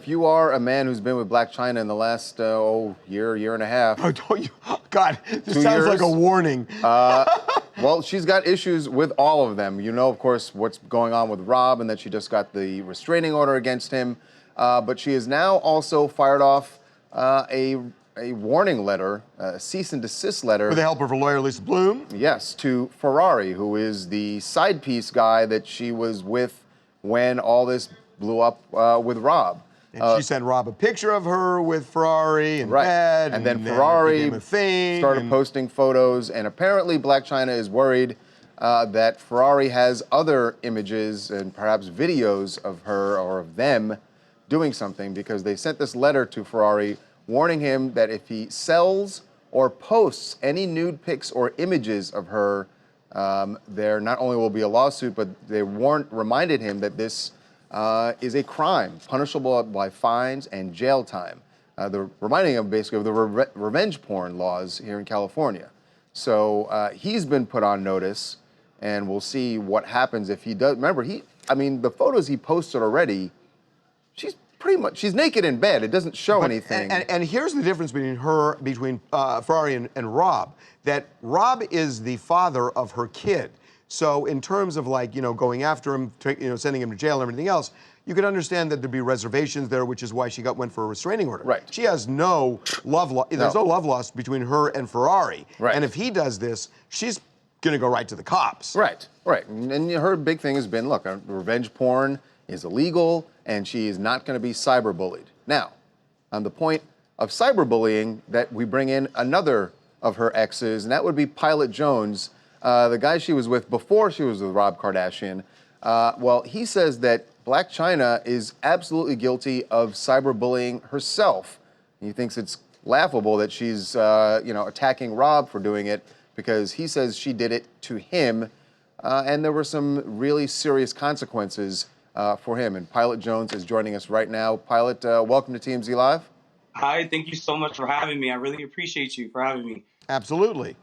if you are a man who's been with Blac Chyna in the last year and a half. Oh, don't you? God, this 2 sounds years, like a warning. Well, she's got issues with all of them. You know, of course, what's going on with Rob and that she just got the restraining order against him. But she has now also fired off a warning letter, a cease and desist letter. With the help of her lawyer, Lisa Bloom? Yes, to Ferrari, who is the side piece guy that she was with when all this blew up with Rob. And she sent Rob a picture of her with Ferrari in bed. And then Ferrari started and posting photos, and apparently Blac Chyna is worried that Ferrari has other images and perhaps videos of her or of them doing something, because they sent this letter to Ferrari warning him that if he sells or posts any nude pics or images of her, there not only will be a lawsuit, but they reminded him that this is a crime punishable by fines and jail time. They're reminding him basically of the revenge porn laws here in California. So he's been put on notice, and we'll see what happens if he does. Remember, the photos he posted already, she's naked in bed. It doesn't show anything. And here's the difference between Ferrari and Rob, that Rob is the father of her kid. So in terms of going after him, sending him to jail and everything else, you could understand that there'd be reservations there, which is why she went for a restraining order. Right. She has no love lost. There's no love lost between her and Ferrari. Right. And if he does this, she's gonna go right to the cops. Right. And her big thing has been, look, revenge porn is illegal, and she is not going to be cyberbullied. Now, on the point of cyberbullying, that we bring in another of her exes, and that would be Pilot Jones, the guy she was with before she was with Rob Kardashian. Well, he says that Blac Chyna is absolutely guilty of cyberbullying herself. He thinks it's laughable that she's, attacking Rob for doing it, because he says she did it to him, and there were some really serious consequences for him. And Pilot Jones is joining us right now. Pilot, welcome to TMZ Live. Hi, thank you so much for having me. I really appreciate you for having me. Absolutely.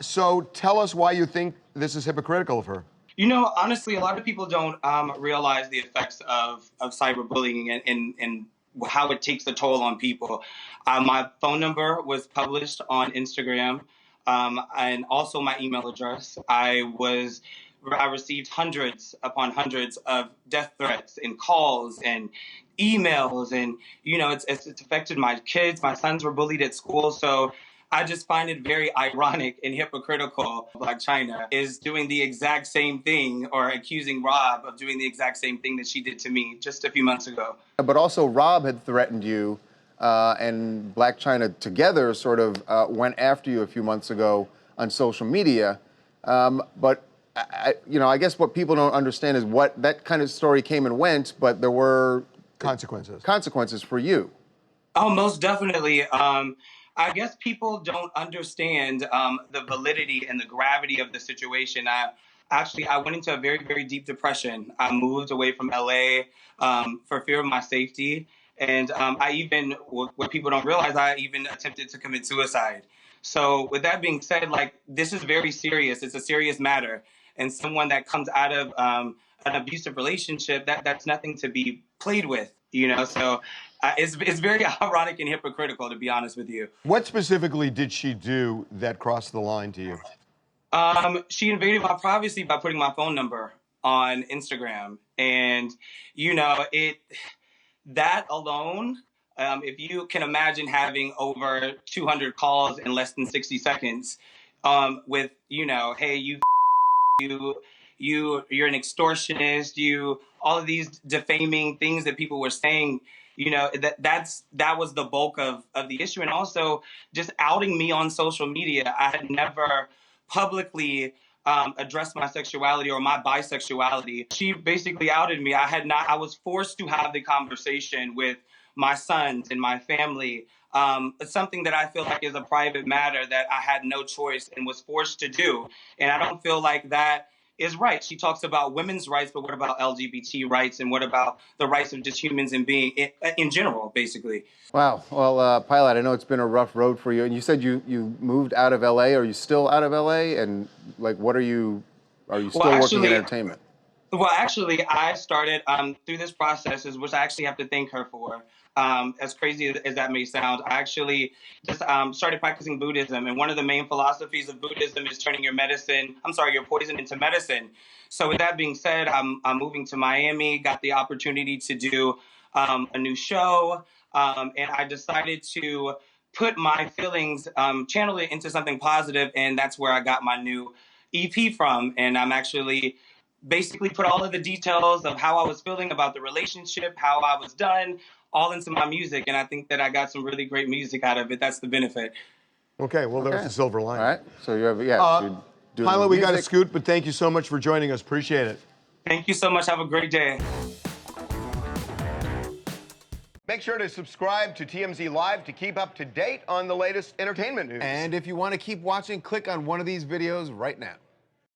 So tell us why you think this is hypocritical of her. You know, honestly, a lot of people don't realize the effects of cyberbullying and how it takes a toll on people. My phone number was published on Instagram, and also my email address. I received hundreds upon hundreds of death threats and calls and emails, and it's affected my kids. My sons were bullied at school, so I just find it very ironic and hypocritical. Blac Chyna is doing the exact same thing, or accusing Rob of doing the exact same thing that she did to me just a few months ago. But also Rob had threatened you, and Blac Chyna together sort of went after you a few months ago on social media. But I guess what people don't understand is what that kind of story came and went, but there were consequences for you. Oh, most definitely. I guess people don't understand the validity and the gravity of the situation. I went into a very, very deep depression. I moved away from LA for fear of my safety. And what people don't realize, I even attempted to commit suicide. So with that being said, this is very serious. It's a serious matter. And someone that comes out of an abusive relationship, that's nothing to be played with, So it's very ironic and hypocritical, to be honest with you. What specifically did she do that crossed the line to you? She invaded my privacy by putting my phone number on Instagram. And, that alone, if you can imagine having over 200 calls in less than 60 seconds with, hey, you're an extortionist, all of these defaming things that people were saying, that was the bulk of the issue. And also just outing me on social media. I had never publicly addressed my sexuality or my bisexuality. She basically outed me. I was forced to have the conversation with my sons and my family. It's something that I feel like is a private matter that I had no choice and was forced to do. And I don't feel like that is right. She talks about women's rights, but what about LGBT rights, and what about the rights of just humans and being in general, basically? Wow. Well, Pilot, I know it's been a rough road for you, and you said you moved out of LA. Are you still out of LA? And what are you still working in entertainment? Well, actually, I started through this process, which I actually have to thank her for. As crazy as that may sound, I actually just started practicing Buddhism, and one of the main philosophies of Buddhism is turning your poison into medicine. So, with that being said, I'm moving to Miami. Got the opportunity to do a new show, and I decided to put my feelings, channel it into something positive, and that's where I got my new EP from. And I'm actually basically put all of the details of how I was feeling about the relationship, how I was done, all into my music. And I think that I got some really great music out of it. That's the benefit. Okay, well, there's the silver lining. All right. So you have, you're doing Pilot, we got to music. scoot, but thank you so much for joining us. Appreciate it. Thank you so much. Have a great day. Make sure to subscribe to TMZ Live to keep up to date on the latest entertainment news. And if you want to keep watching, click on one of these videos right now.